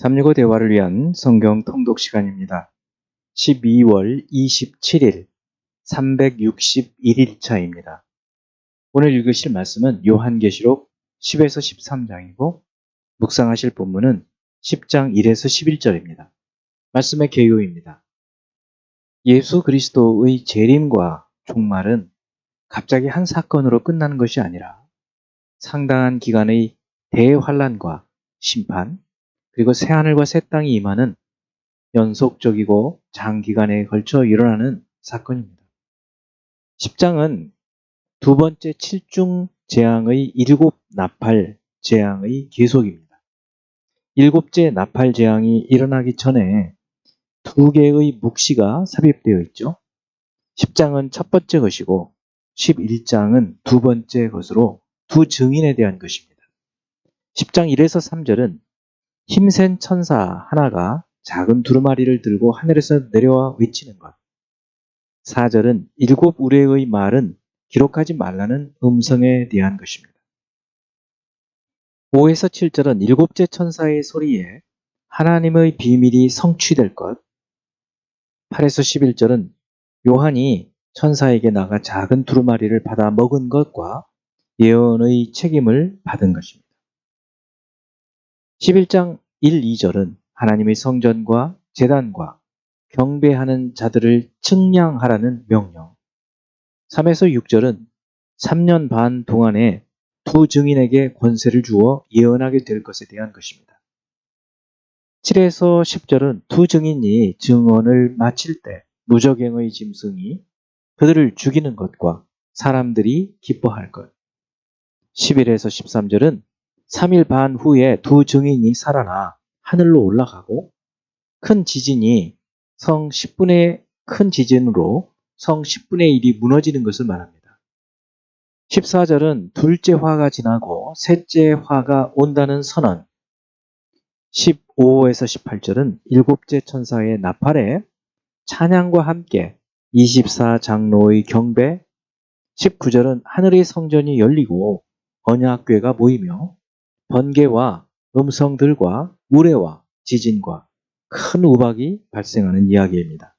365 대화를 위한 성경 통독 시간입니다. 12월 27일 361일차입니다. 오늘 읽으실 말씀은 요한계시록 10에서 13장이고 묵상하실 본문은 10장 1에서 11절입니다. 말씀의 개요입니다. 예수 그리스도의 재림과 종말은 갑자기 한 사건으로 끝나는 것이 아니라 상당한 기간의 대환란과 심판, 그리고 새하늘과 새 땅이 임하는 연속적이고 장기간에 걸쳐 일어나는 사건입니다. 10장은 두 번째 칠중 재앙의 일곱 나팔 재앙의 계속입니다. 일곱째 나팔 재앙이 일어나기 전에 두 개의 묵시가 삽입되어 있죠. 10장은 첫 번째 것이고 11장은 두 번째 것으로 두 증인에 대한 것입니다. 10장 1에서 3절은 힘센 천사 하나가 작은 두루마리를 들고 하늘에서 내려와 외치는 것. 4절은 일곱 우레의 말은 기록하지 말라는 음성에 대한 것입니다. 5에서 7절은 일곱째 천사의 소리에 하나님의 비밀이 성취될 것. 8에서 11절은 요한이 천사에게 나가 작은 두루마리를 받아 먹은 것과 예언의 책임을 받은 것입니다. 11장 1, 2절은 하나님의 성전과 제단과 경배하는 자들을 측량하라는 명령. 3에서 6절은 3년 반 동안에 두 증인에게 권세를 주어 예언하게 될 것에 대한 것입니다. 7에서 10절은 두 증인이 증언을 마칠 때 무적행의 짐승이 그들을 죽이는 것과 사람들이 기뻐할 것. 11에서 13절은 3일 반 후에 두 증인이 살아나 하늘로 올라가고 큰 지진이 큰 지진으로 성 10분의 1이 무너지는 것을 말합니다. 14절은 둘째 화가 지나고 셋째 화가 온다는 선언. 15에서 18절은 일곱째 천사의 나팔에 찬양과 함께 24장로의 경배. 19절은 하늘의 성전이 열리고 언약궤가 모이며 번개와 음성들과 우레와 지진과 큰 우박이 발생하는 이야기입니다.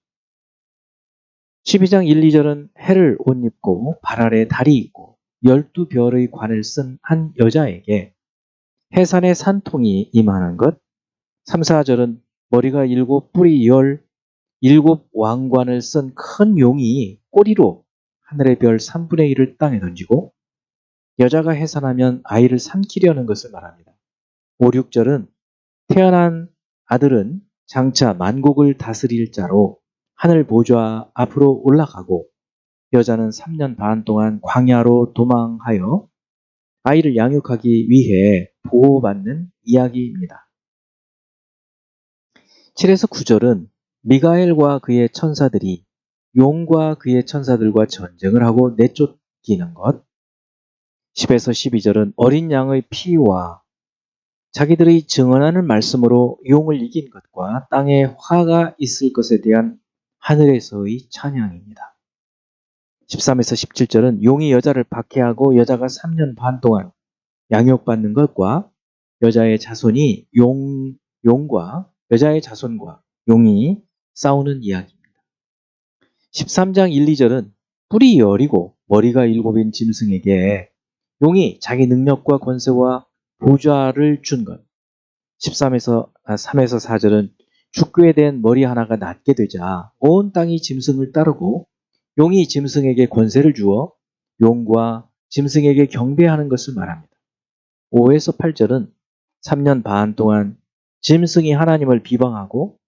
12장 1, 2절은 해를 옷 입고 발 아래 달이 있고 12별의 관을 쓴 한 여자에게 해산의 산통이 임하는 것. 3, 4절은 머리가 7, 뿔이 7 왕관을 쓴 큰 용이 꼬리로 하늘의 별 3분의 1을 땅에 던지고 여자가 해산하면 아이를 삼키려는 것을 말합니다. 5, 6절은 태어난 아들은 장차 만국을 다스릴 자로 하늘 보좌 앞으로 올라가고 여자는 3년 반 동안 광야로 도망하여 아이를 양육하기 위해 보호받는 이야기입니다. 7에서 9절은 미가엘과 그의 천사들이 용과 그의 천사들과 전쟁을 하고 내쫓기는 것. 10에서 12절은 어린 양의 피와 자기들의 증언하는 말씀으로 용을 이긴 것과 땅에 화가 있을 것에 대한 하늘에서의 찬양입니다. 13에서 17절은 용이 여자를 박해하고 여자가 3년 반 동안 양육받는 것과 여자의 자손이 여자의 자손과 용이 싸우는 이야기입니다. 13장 1, 2절은 뿔이 여리고 머리가 7인 짐승에게 용이 자기 능력과 권세와 보좌를 준 것. 3에서 4절은 죽게 된 머리 하나가 낫게 되자 온 땅이 짐승을 따르고 용이 짐승에게 권세를 주어 용과 짐승에게 경배하는 것을 말합니다. 5에서 8절은 3년 반 동안 짐승이 하나님을 비방하고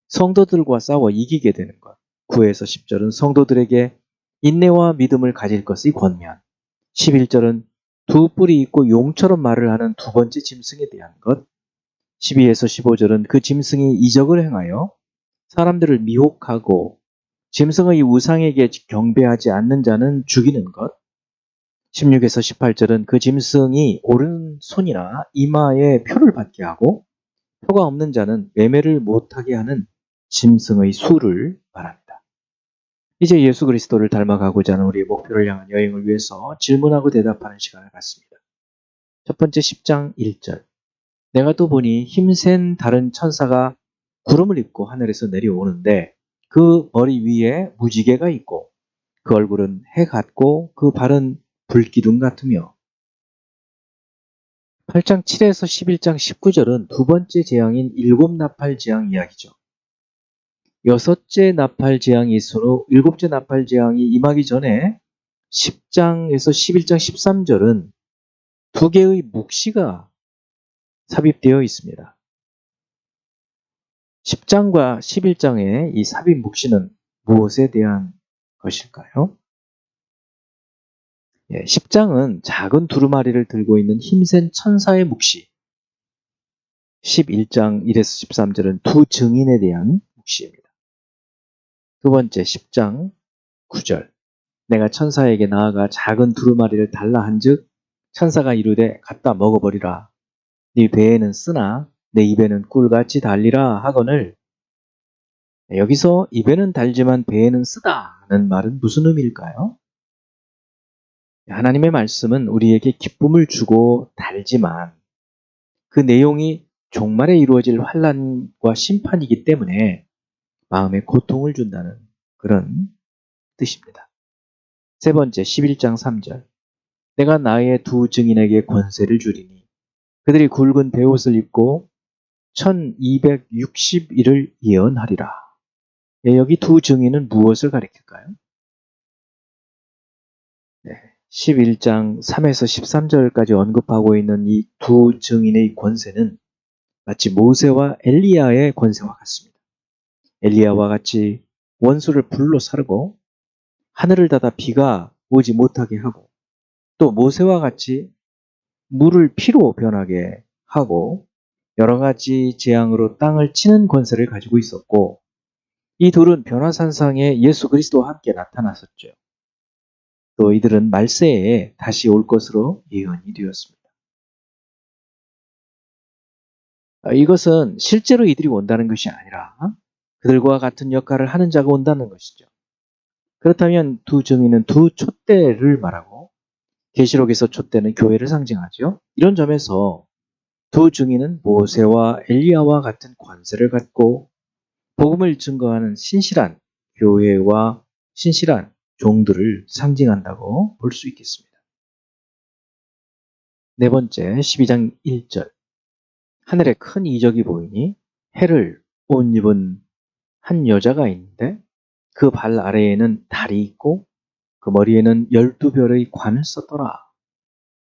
성도들과 싸워 이기게 되는 것. 9에서 10절은 성도들에게 인내와 믿음을 가질 것의 권면. 11절은 두 뿔이 있고 용처럼 말을 하는 두 번째 짐승에 대한 것. 12에서 15절은 그 짐승이 이적을 행하여 사람들을 미혹하고 짐승의 우상에게 경배하지 않는 자는 죽이는 것. 16에서 18절은 그 짐승이 오른손이나 이마에 표를 받게 하고 표가 없는 자는 매매를 못하게 하는 짐승의 수를 말합니다. 이제 예수 그리스도를 닮아가고자 하는 우리의 목표를 향한 여행을 위해서 질문하고 대답하는 시간을 갖습니다. 첫 번째 10장 1절. 내가 또 보니 힘센 다른 천사가 구름을 입고 하늘에서 내려오는데 그 머리 위에 무지개가 있고 그 얼굴은 해 같고 그 발은 불기둥 같으며 8장 7에서 11장 19절은 두 번째 재앙인 일곱 나팔 재앙 이야기죠. 여섯째 나팔 재앙이 있은 후 일곱째 나팔 재앙이 임하기 전에 10장에서 11장 13절은 두 개의 묵시가 삽입되어 있습니다. 10장과 11장의 이 삽입 묵시는 무엇에 대한 것일까요? 10장은 작은 두루마리를 들고 있는 힘센 천사의 묵시, 11장 1에서 13절은 두 증인에 대한 묵시입니다. 두 번째 10장 9절, 내가 천사에게 나아가 작은 두루마리를 달라 한즉 천사가 이르되 갖다 먹어버리라. 네 배에는 쓰나 내 입에는 꿀같이 달리라 하거늘. 여기서 입에는 달지만 배에는 쓰다는 말은 무슨 의미일까요? 하나님의 말씀은 우리에게 기쁨을 주고 달지만 그 내용이 종말에 이루어질 환난과 심판이기 때문에 마음에 고통을 준다는 그런 뜻입니다. 세 번째 11장 3절, 내가 나의 두 증인에게 권세를 주리니 그들이 굵은 베옷을 입고 1260일을 예언하리라. 여기 두 증인은 무엇을 가리킬까요? 11장 3에서 13절까지 언급하고 있는 이 두 증인의 권세는 마치 모세와 엘리야의 권세와 같습니다. 엘리야와 같이 원수를 불로 사르고 하늘을 닫아 비가 오지 못하게 하고 또 모세와 같이 물을 피로 변하게 하고 여러 가지 재앙으로 땅을 치는 권세를 가지고 있었고 이 둘은 변화산상에 예수 그리스도와 함께 나타났었죠. 또 이들은 말세에 다시 올 것으로 예언이 되었습니다. 이것은 실제로 이들이 온다는 것이 아니라 그들과 같은 역할을 하는 자가 온다는 것이죠. 그렇다면 두 증인은 두 촛대를 말하고 계시록에서 촛대는 교회를 상징하죠. 이런 점에서 두 증인은 모세와 엘리야와 같은 권세를 갖고 복음을 증거하는 신실한 교회와 신실한 종들을 상징한다고 볼 수 있겠습니다. 네 번째 12장 1절, 하늘에 큰 이적이 보이니 해를 옷 입은 한 여자가 있는데 그 발 아래에는 달이 있고 그 머리에는 12별의 관을 썼더라.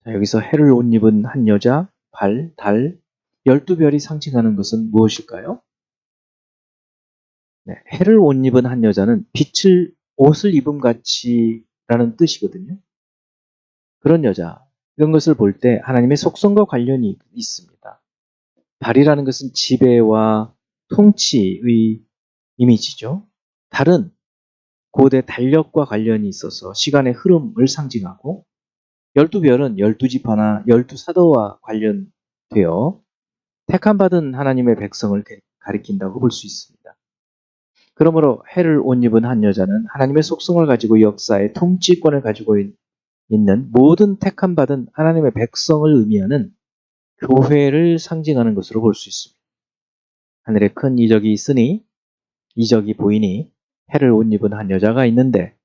자, 여기서 해를 옷 입은 한 여자, 발, 달, 12별이 상징하는 것은 무엇일까요? 네, 해를 옷 입은 한 여자는 빛을 옷을 입음 같이라는 뜻이거든요. 그런 여자, 이런 것을 볼 때 하나님의 속성과 관련이 있습니다. 발이라는 것은 지배와 통치의 이미지죠. 달은 고대 달력과 관련이 있어서 시간의 흐름을 상징하고 12별은 12지파나 12사도와 관련되어 택함받은 하나님의 백성을 가리킨다고 볼 수 있습니다. 그러므로 해를 옷 입은 한 여자는 하나님의 속성을 가지고 역사의 통치권을 가지고 있는 모든 택함받은 하나님의 백성을 의미하는 교회를 상징하는 것으로 볼 수 있습니다. 하늘에 큰 이적이 있으니 이적이 보이니 해를 옷 입은 한 여자가 있는데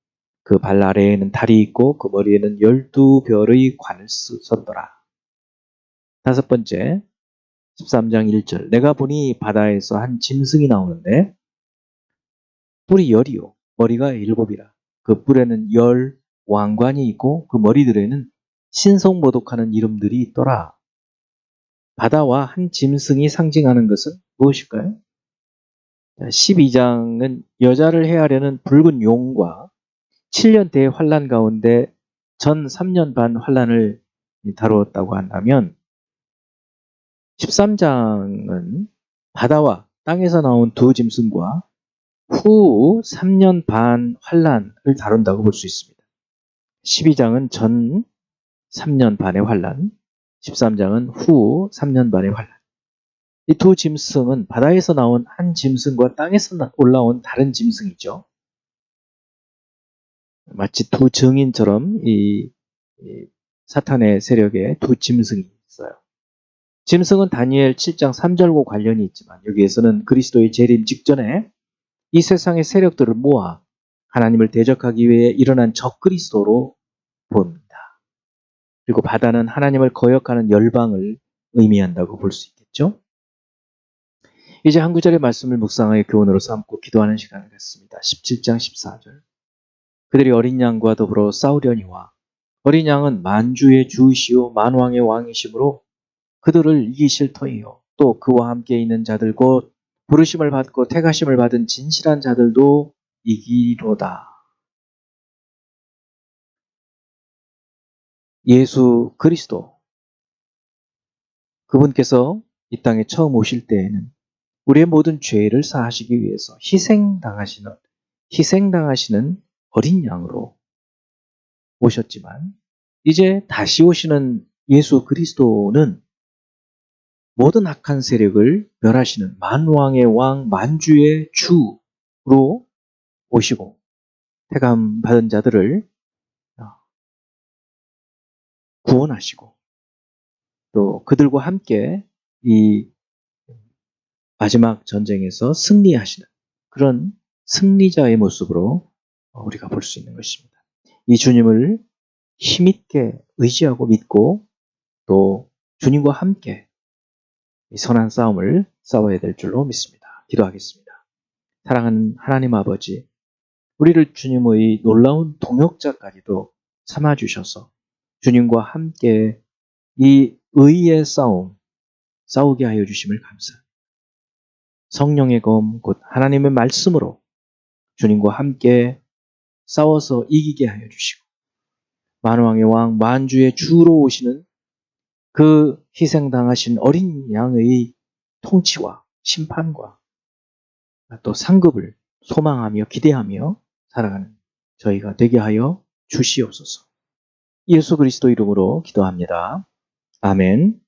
그 발 아래에는 달이 있고 그 머리에는 12별의 관을 썼더라. 다섯 번째 13장 1절, 내가 보니 바다에서 한 짐승이 나오는데 뿔이 열이요 머리가 일곱이라. 그 뿔에는 열 왕관이 있고 그 머리들에는 신성모독하는 이름들이 있더라. 바다와 한 짐승이 상징하는 것은 무엇일까요? 12장은 여자를 해하려는 붉은 용과 7년 대환란 가운데 전 3년 반 환란을 다루었다고 한다면 13장은 바다와 땅에서 나온 두 짐승과 후 3년 반 환란을 다룬다고 볼 수 있습니다. 12장은 전 3년 반의 환란, 13장은 후 3년 반의 환란. 이 두 짐승은 바다에서 나온 한 짐승과 땅에서 올라온 다른 짐승이죠. 마치 두 증인처럼 이 사탄의 세력에 두 짐승이 있어요. 짐승은 다니엘 7장 3절과 관련이 있지만 여기에서는 그리스도의 재림 직전에 이 세상의 세력들을 모아 하나님을 대적하기 위해 일어난 적그리스도로 봅니다. 그리고 바다는 하나님을 거역하는 열방을 의미한다고 볼 수 있겠죠. 이제 한 구절의 말씀을 묵상하여 교훈으로 삼고 기도하는 시간을 갖습니다. 17장 14절. 그들이 어린 양과 더불어 싸우려니와 어린 양은 만주의 주이시오 만왕의 왕이시므로 그들을 이기실 터이요. 또 그와 함께 있는 자들 곧 부르심을 받고 택하심을 받은 진실한 자들도 이기로다. 예수 그리스도 그분께서 이 땅에 처음 오실 때에는 우리의 모든 죄를 사하시기 위해서 희생당하시는 어린 양으로 오셨지만 이제 다시 오시는 예수 그리스도는 모든 악한 세력을 멸하시는 만왕의 왕 만주의 주로 오시고 택함 받은 자들을 구원하시고 또 그들과 함께 이 마지막 전쟁에서 승리하시는 그런 승리자의 모습으로 우리가 볼 수 있는 것입니다. 이 주님을 힘있게 의지하고 믿고 또 주님과 함께 이 선한 싸움을 싸워야 될 줄로 믿습니다. 기도하겠습니다. 사랑하는 하나님 아버지, 우리를 주님의 놀라운 동역자까지도 삼아주셔서 주님과 함께 이 의의 싸움 싸우게 하여 주심을 감사합니다. 성령의 검 곧 하나님의 말씀으로 주님과 함께 싸워서 이기게 하여 주시고 만왕의 왕 만주의 주로 오시는 그 희생당하신 어린 양의 통치와 심판과 또 상급을 소망하며 기대하며 살아가는 저희가 되게 하여 주시옵소서. 예수 그리스도 이름으로 기도합니다. 아멘.